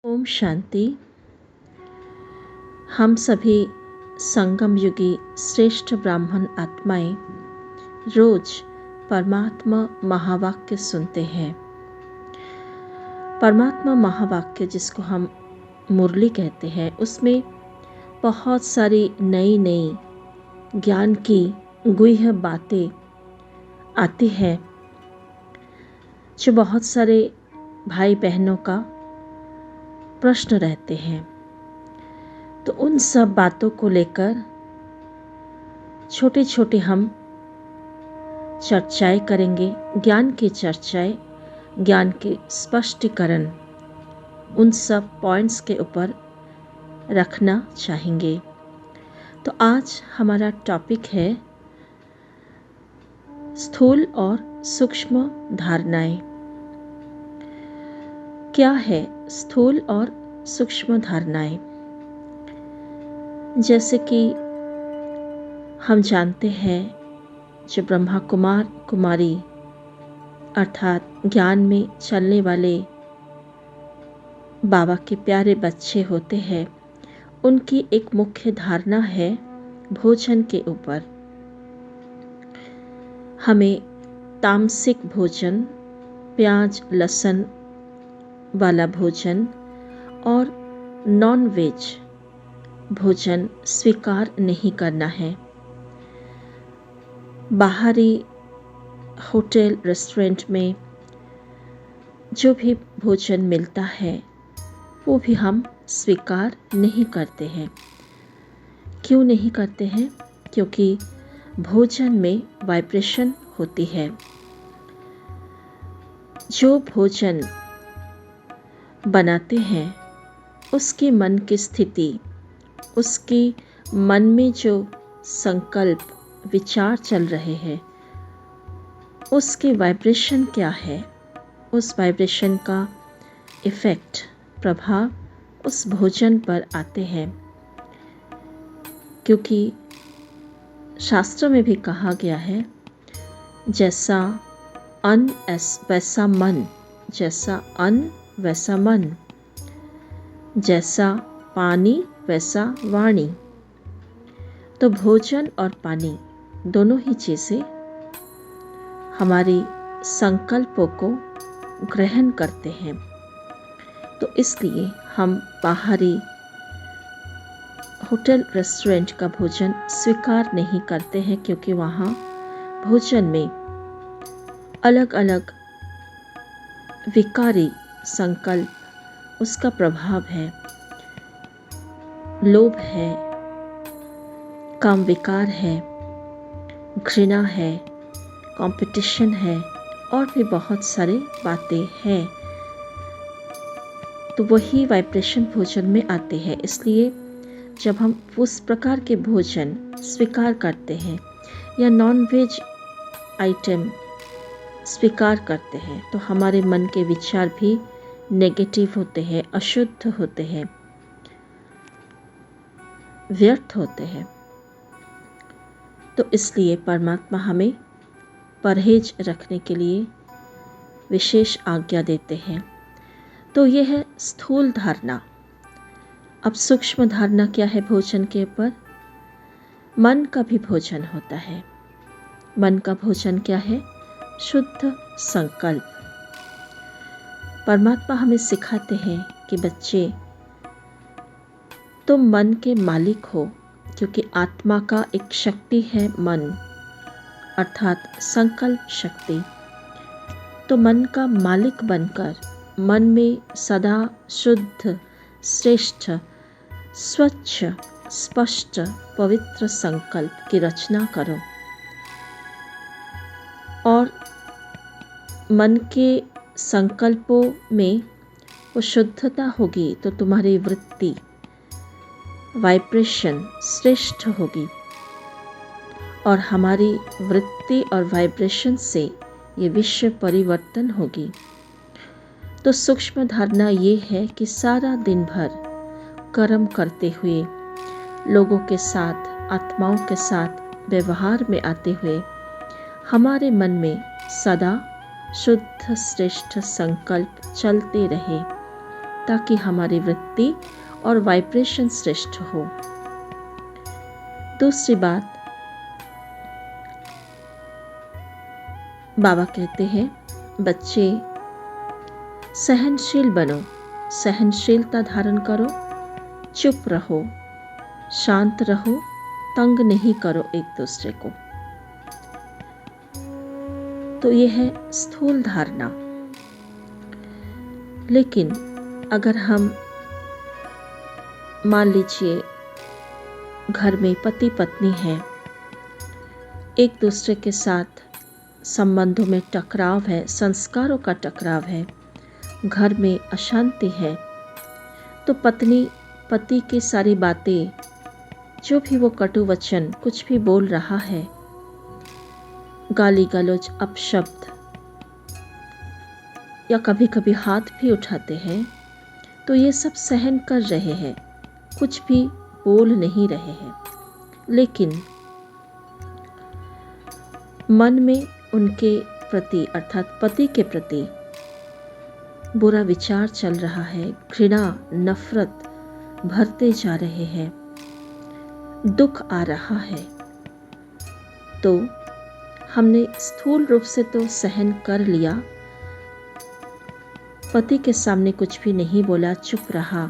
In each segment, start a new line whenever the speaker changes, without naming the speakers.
ओम शांति। हम सभी संगम युगी श्रेष्ठ ब्राह्मण आत्माएं रोज परमात्मा महावाक्य सुनते हैं। परमात्मा महावाक्य जिसको हम मुरली कहते हैं, उसमें बहुत सारी नई नई ज्ञान की गुह्य बातें आती हैं जो बहुत सारे भाई बहनों का प्रश्न रहते हैं। तो उन सब बातों को लेकर छोटे छोटे हम चर्चाएं करेंगे, ज्ञान की चर्चाएं, ज्ञान के स्पष्टीकरण, उन सब पॉइंट्स के ऊपर रखना चाहेंगे। तो आज हमारा टॉपिक है स्थूल और सूक्ष्म धारणाएं। क्या है स्थूल और सूक्ष्म धारणाएं? जैसे कि हम जानते हैं, जो ब्रह्मा कुमार कुमारी अर्थात ज्ञान में चलने वाले बाबा के प्यारे बच्चे होते हैं, उनकी एक मुख्य धारणा है भोजन के ऊपर। हमें तामसिक भोजन, प्याज लहसुन वाला भोजन और नॉन वेज भोजन स्वीकार नहीं करना है। बाहरी होटल रेस्टोरेंट में जो भी भोजन मिलता है वो भी हम स्वीकार नहीं करते हैं। क्यों नहीं करते हैं? क्योंकि भोजन में वाइब्रेशन होती है। जो भोजन बनाते हैं उसके मन की स्थिति, उसके मन में जो संकल्प विचार चल रहे हैं, उसके वाइब्रेशन क्या है, उस वाइब्रेशन का इफ़ेक्ट, प्रभाव उस भोजन पर आते हैं। क्योंकि शास्त्रों में भी कहा गया है, जैसा अन्न वैसा मन, जैसा अन्न वैसा मन, जैसा पानी वैसा वाणी। तो भोजन और पानी दोनों ही चीज़ें हमारी संकल्पों को ग्रहण करते हैं। तो इसलिए हम बाहरी होटल रेस्टोरेंट का भोजन स्वीकार नहीं करते हैं, क्योंकि वहाँ भोजन में अलग अलग विकारी संकल्प, उसका प्रभाव है। लोभ है, काम विकार है, घृणा है, कंपटीशन है और भी बहुत सारी बातें हैं। तो वही वाइब्रेशन भोजन में आते हैं। इसलिए जब हम उस प्रकार के भोजन स्वीकार करते हैं या नॉन वेज आइटम स्वीकार करते हैं, तो हमारे मन के विचार भी नेगेटिव होते हैं, अशुद्ध होते हैं, व्यर्थ होते हैं। तो इसलिए परमात्मा हमें परहेज रखने के लिए विशेष आज्ञा देते हैं। तो यह है स्थूल धारणा। अब सूक्ष्म धारणा क्या है भोजन के ऊपर? मन का भी भोजन होता है। मन का भोजन क्या है? शुद्ध संकल्प। परमात्मा हमें सिखाते हैं कि बच्चे, तुम मन के मालिक हो, क्योंकि आत्मा का एक शक्ति है मन, अर्थात संकल्प शक्ति। तो मन का मालिक बनकर मन में सदा शुद्ध, श्रेष्ठ, स्वच्छ, स्पष्ट, पवित्र संकल्प की रचना करो। और मन के संकल्पों में वो शुद्धता होगी तो तुम्हारी वृत्ति, वाइब्रेशन श्रेष्ठ होगी। और हमारी वृत्ति और वाइब्रेशन से ये विश्व परिवर्तन होगी। तो सूक्ष्म धारणा ये है कि सारा दिन भर कर्म करते हुए, लोगों के साथ, आत्माओं के साथ व्यवहार में आते हुए, हमारे मन में सदा शुद्ध श्रेष्ठ संकल्प चलते रहे। ताकि हमारी वृत्ति और वाइब्रेशन श्रेष्ठ हो। दूसरी बात, बाबा कहते हैं बच्चे सहनशील बनो, सहनशीलता धारण करो, चुप रहो, शांत रहो, तंग नहीं करो एक दूसरे को। तो यह है स्थूल धारणा। लेकिन अगर हम मान लीजिए घर में पति पत्नी हैं, एक दूसरे के साथ संबंधों में टकराव है, संस्कारों का टकराव है, घर में अशांति है, तो पत्नी पति की सारी बातें, जो भी वो कटु वचन कुछ भी बोल रहा है, गाली गलौज, अपशब्द या कभी कभी हाथ भी उठाते हैं, तो ये सब सहन कर रहे हैं, कुछ भी बोल नहीं रहे हैं। लेकिन मन में उनके प्रति अर्थात पति के प्रति बुरा विचार चल रहा है, घृणा नफरत भरते जा रहे हैं, दुख आ रहा है। तो हमने स्थूल रूप से तो सहन कर लिया, पति के सामने कुछ भी नहीं बोला, चुप रहा,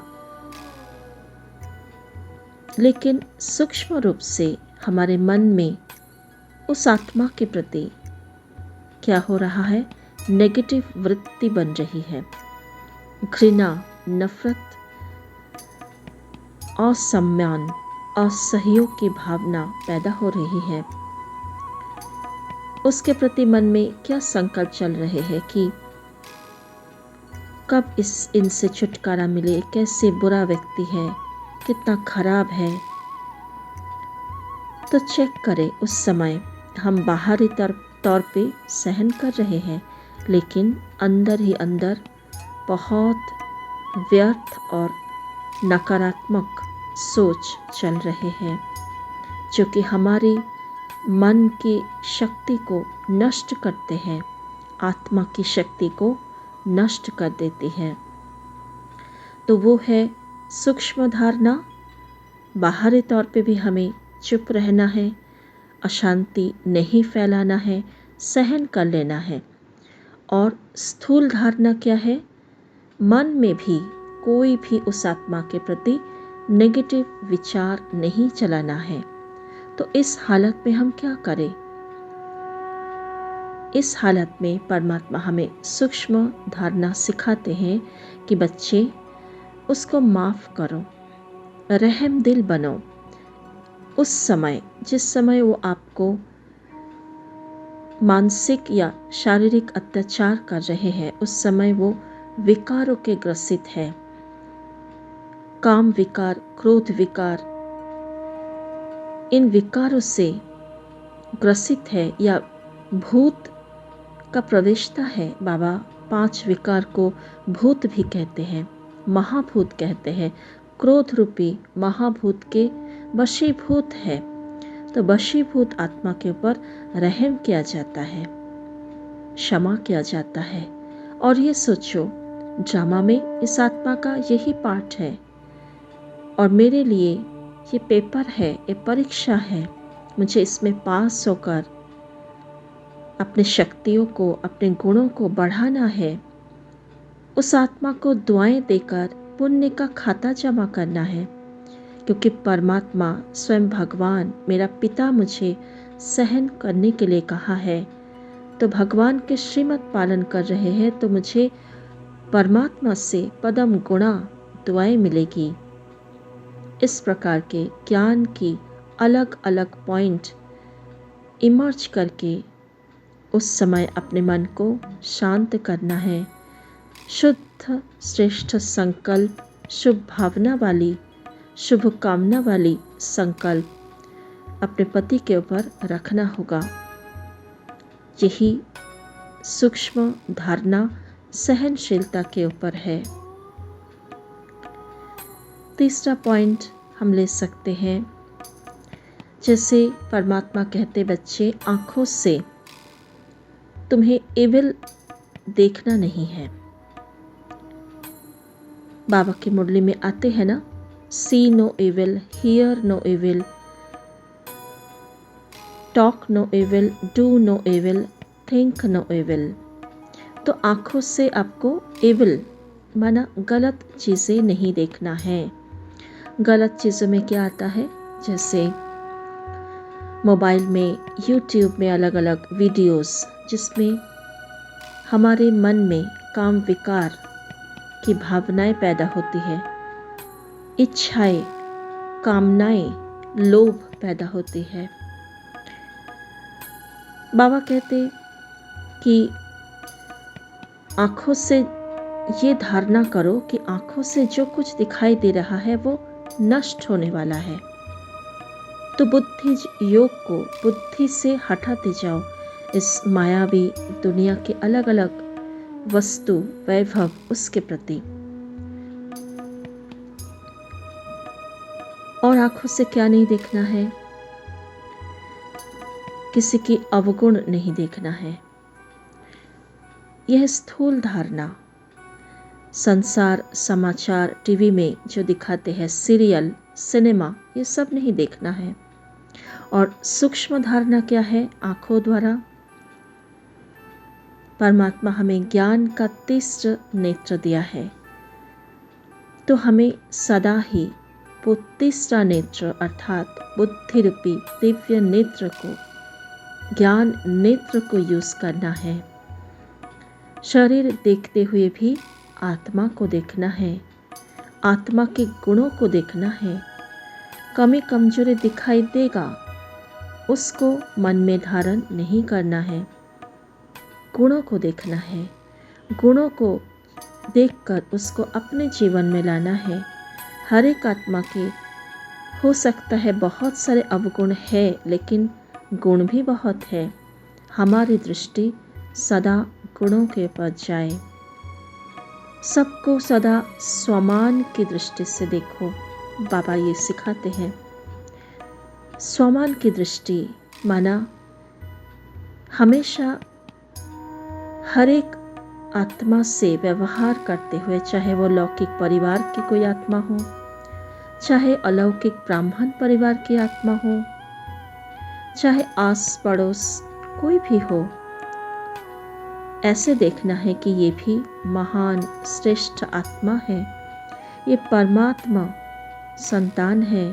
लेकिन सूक्ष्म रूप से हमारे मन में उस आत्मा के प्रति क्या हो रहा है, नेगेटिव वृत्ति बन रही है, घृणा नफरत, असम्मान, असहयोग की भावना पैदा हो रही है। उसके प्रति मन में क्या संकल्प चल रहे हैं कि कब इनसे छुटकारा मिले, कैसे बुरा व्यक्ति है, कितना खराब है। तो चेक करें, उस समय हम बाहरी तौर पे सहन कर रहे हैं, लेकिन अंदर ही अंदर बहुत व्यर्थ और नकारात्मक सोच चल रहे हैं, जो कि हमारी मन की शक्ति को नष्ट करते हैं, आत्मा की शक्ति को नष्ट कर देती है। तो वो है सूक्ष्म धारणा। बाहरी तौर पे भी हमें चुप रहना है, अशांति नहीं फैलाना है, सहन कर लेना है। और स्थूल धारणा क्या है, मन में भी कोई भी उस आत्मा के प्रति नेगेटिव विचार नहीं चलाना है। तो इस हालत में हम क्या करें? इस हालत में परमात्मा हमें सूक्ष्म धारणा सिखाते हैं कि बच्चे उसको माफ़ करो, रहम दिल बनो। उस समय जिस समय वो आपको मानसिक या शारीरिक अत्याचार कर रहे हैं, उस समय वो विकारों के ग्रसित है, काम विकार, क्रोध विकार, इन विकारों से ग्रसित है या भूत का प्रवेशता है। बाबा 5 विकार को भूत भी कहते हैं, महाभूत कहते हैं। क्रोध रूपी महाभूत के वशीभूत है। तो वशीभूत आत्मा के ऊपर रहम किया जाता है, क्षमा किया जाता है। और ये सोचो, ड्रामा में इस आत्मा का यही पार्ट है और मेरे लिए ये पेपर है, ये परीक्षा है। मुझे इसमें पास होकर अपने शक्तियों को, अपने गुणों को बढ़ाना है। उस आत्मा को दुआएं देकर पुण्य का खाता जमा करना है, क्योंकि परमात्मा स्वयं भगवान मेरा पिता मुझे सहन करने के लिए कहा है। तो भगवान के श्रीमत पालन कर रहे हैं, तो मुझे परमात्मा से पदम गुणा दुआएं मिलेगी। इस प्रकार के ज्ञान की अलग अलग पॉइंट इमर्ज करके उस समय अपने मन को शांत करना है। शुद्ध श्रेष्ठ संकल्प, शुभ भावना वाली, शुभ कामना वाली संकल्प अपने पति के ऊपर रखना होगा। यही सूक्ष्म धारणा सहनशीलता के ऊपर है। तीसरा पॉइंट हम ले सकते हैं, जैसे परमात्मा कहते बच्चे, आँखों से तुम्हें एविल देखना नहीं है। बाबा की मुरली में आते हैं ना, see no evil, hear no evil, talk no evil, do no evil, think no evil. तो आँखों से आपको एविल माना गलत चीज़ें नहीं देखना है। गलत चीज़ों में क्या आता है, जैसे मोबाइल में, यूट्यूब में अलग अलग वीडियोस जिसमें हमारे मन में काम विकार की भावनाएं पैदा होती है, इच्छाएं, कामनाएं, लोभ पैदा होती है। बाबा कहते कि आँखों से ये धारणा करो कि आँखों से जो कुछ दिखाई दे रहा है वो नष्ट होने वाला है। तो बुद्धि योग को बुद्धि से हटाते जाओ इस मायावी दुनिया के अलग अलग वस्तु, वैभव, उसके प्रति। और आंखों से क्या नहीं देखना है, किसी की अवगुण नहीं देखना है। यह स्थूल धारणा संसार, समाचार, टीवी में जो दिखाते हैं, सीरियल, सिनेमा, ये सब नहीं देखना है। और सूक्ष्म धारणा क्या है, आंखों द्वारा परमात्मा हमें ज्ञान का तीव्र नेत्र दिया है, तो हमें सदा ही वो तीसरा नेत्र अर्थात बुद्धि रूपी दिव्य नेत्र को, ज्ञान नेत्र को यूज करना है। शरीर देखते हुए भी आत्मा को देखना है, आत्मा के गुणों को देखना है। कमी कमजोरी दिखाई देगा, उसको मन में धारण नहीं करना है, गुणों को देखना है। गुणों को देखकर उसको अपने जीवन में लाना है। हर एक आत्मा के हो सकता है बहुत सारे अवगुण है, लेकिन गुण भी बहुत है। हमारी दृष्टि सदा गुणों के ऊपर जाए। सबको सदा स्वमान की दृष्टि से देखो, बाबा ये सिखाते हैं। स्वमान की दृष्टि माना हमेशा हर एक आत्मा से व्यवहार करते हुए, चाहे वो लौकिक परिवार की कोई आत्मा हो, चाहे अलौकिक ब्राह्मण परिवार की आत्मा हो, चाहे आस पड़ोस कोई भी हो, ऐसे देखना है कि ये भी महान श्रेष्ठ आत्मा है, ये परमात्मा संतान है,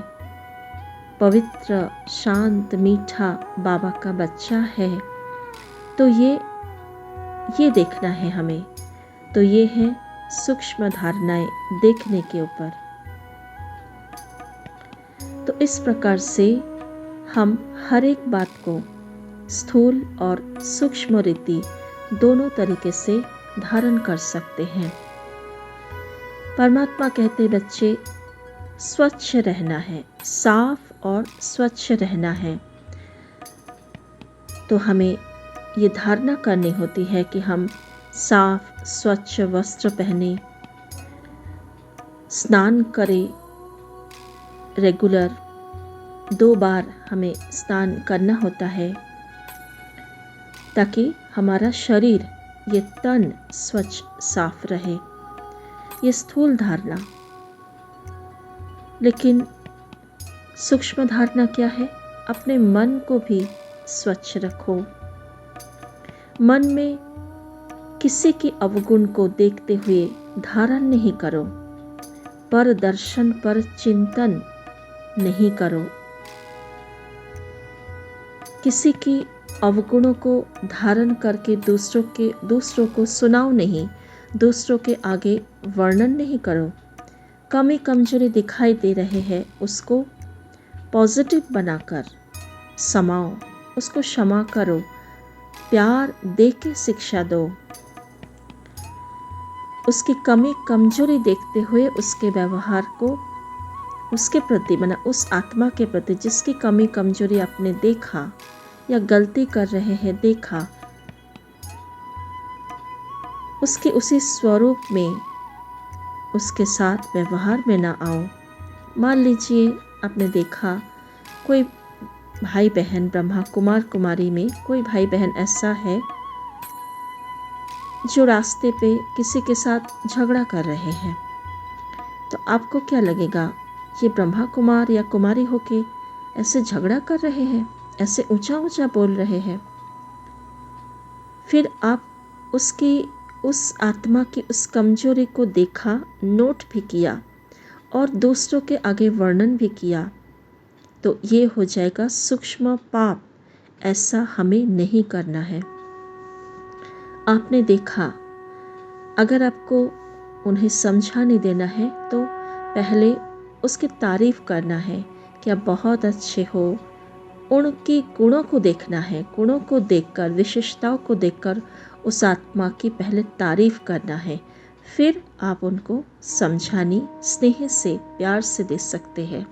पवित्र, शांत, मीठा बाबा का बच्चा है। तो ये देखना है हमें। तो ये है सूक्ष्म धारणाएं देखने के ऊपर। तो इस प्रकार से हम हर एक बात को स्थूल और सूक्ष्म रीति दोनों तरीके से धारण कर सकते हैं। परमात्मा कहते बच्चे स्वच्छ रहना है, साफ और स्वच्छ रहना है। तो हमें ये धारणा करनी होती है कि हम साफ स्वच्छ वस्त्र पहने, स्नान करें, रेगुलर 2 बार हमें स्नान करना होता है, ताकि हमारा शरीर, ये तन स्वच्छ साफ रहे। ये स्थूल धारणा। लेकिन सूक्ष्म धारणा क्या है, अपने मन को भी स्वच्छ रखो। मन में किसी की अवगुण को देखते हुए धारण नहीं करो, पर दर्शन पर चिंतन नहीं करो। किसी की अवगुणों को धारण करके दूसरों को सुनाओ नहीं, दूसरों के आगे वर्णन नहीं करो। कमी कमजोरी दिखाई दे रहे हैं, उसको पॉजिटिव बनाकर समाओ, उसको क्षमा करो, प्यार दे के शिक्षा दो। उसकी कमी कमजोरी देखते हुए उसके व्यवहार को उसके प्रति, माना उस आत्मा के प्रति जिसकी कमी कमजोरी आपने देखा या गलती कर रहे हैं देखा, उसके उसी स्वरूप में उसके साथ व्यवहार में ना आओ। मान लीजिए आपने देखा कोई भाई बहन, ब्रह्मा कुमार कुमारी में कोई भाई बहन ऐसा है जो रास्ते पे किसी के साथ झगड़ा कर रहे हैं, आपको क्या लगेगा, ये ब्रह्मा कुमार या कुमारी होके ऐसे झगड़ा कर रहे हैं, ऐसे ऊंचा ऊंचा बोल रहे हैं। फिर आप उस आत्मा की उस कमजोरी को देखा, नोट भी किया और दूसरों के आगे वर्णन भी किया, तो ये हो जाएगा सूक्ष्म पाप। ऐसा हमें नहीं करना है। आपने देखा, अगर आपको उन्हें समझा नहीं देना है तो पहले उसकी तारीफ करना है कि आप बहुत अच्छे हो। उनकी गुणों को देखना है, गुणों को देखकर, विशेषताओं को देखकर उस आत्मा की पहले तारीफ करना है। फिर आप उनको समझानी स्नेह से, प्यार से दे सकते हैं।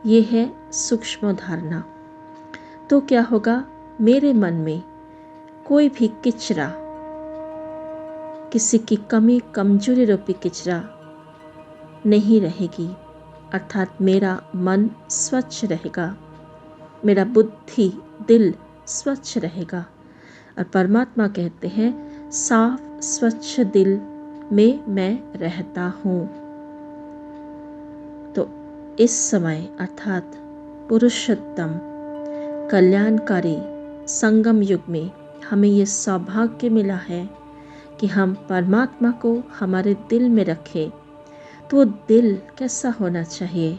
ये है सूक्ष्म धारणा। तो क्या होगा, मेरे मन में कोई भी किचरा, किसी की कमी कमजोरी रूपी किचरा नहीं रहेगी, अर्थात मेरा मन स्वच्छ रहेगा, मेरा बुद्धि दिल स्वच्छ रहेगा। और परमात्मा कहते हैं, साफ स्वच्छ दिल में मैं रहता हूँ। तो इस समय अर्थात पुरुषोत्तम कल्याणकारी संगम युग में हमें ये सौभाग्य मिला है कि हम परमात्मा को हमारे दिल में रखें। तो दिल कैसा होना चाहिए?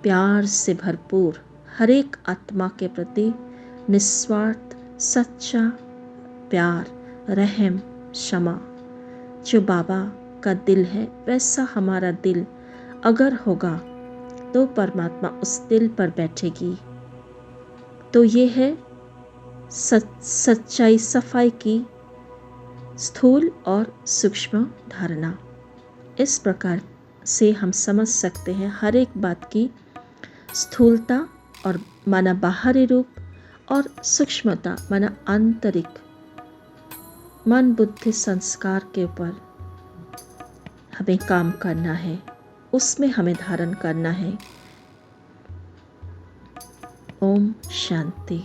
प्यार से भरपूर, हर एक आत्मा के प्रति निस्वार्थ सच्चा प्यार, रहम, क्षमा। जो बाबा का दिल है वैसा हमारा दिल अगर होगा तो परमात्मा उस दिल पर बैठेगी। तो ये है सच्चाई, सफाई की स्थूल और सूक्ष्म धारणा। इस प्रकार से हम समझ सकते हैं हर एक बात की स्थूलता और माना बाहरी रूप और सूक्ष्मता माना आंतरिक मन बुद्धि संस्कार के ऊपर हमें काम करना है, उसमें हमें धारण करना है। ओम शांति।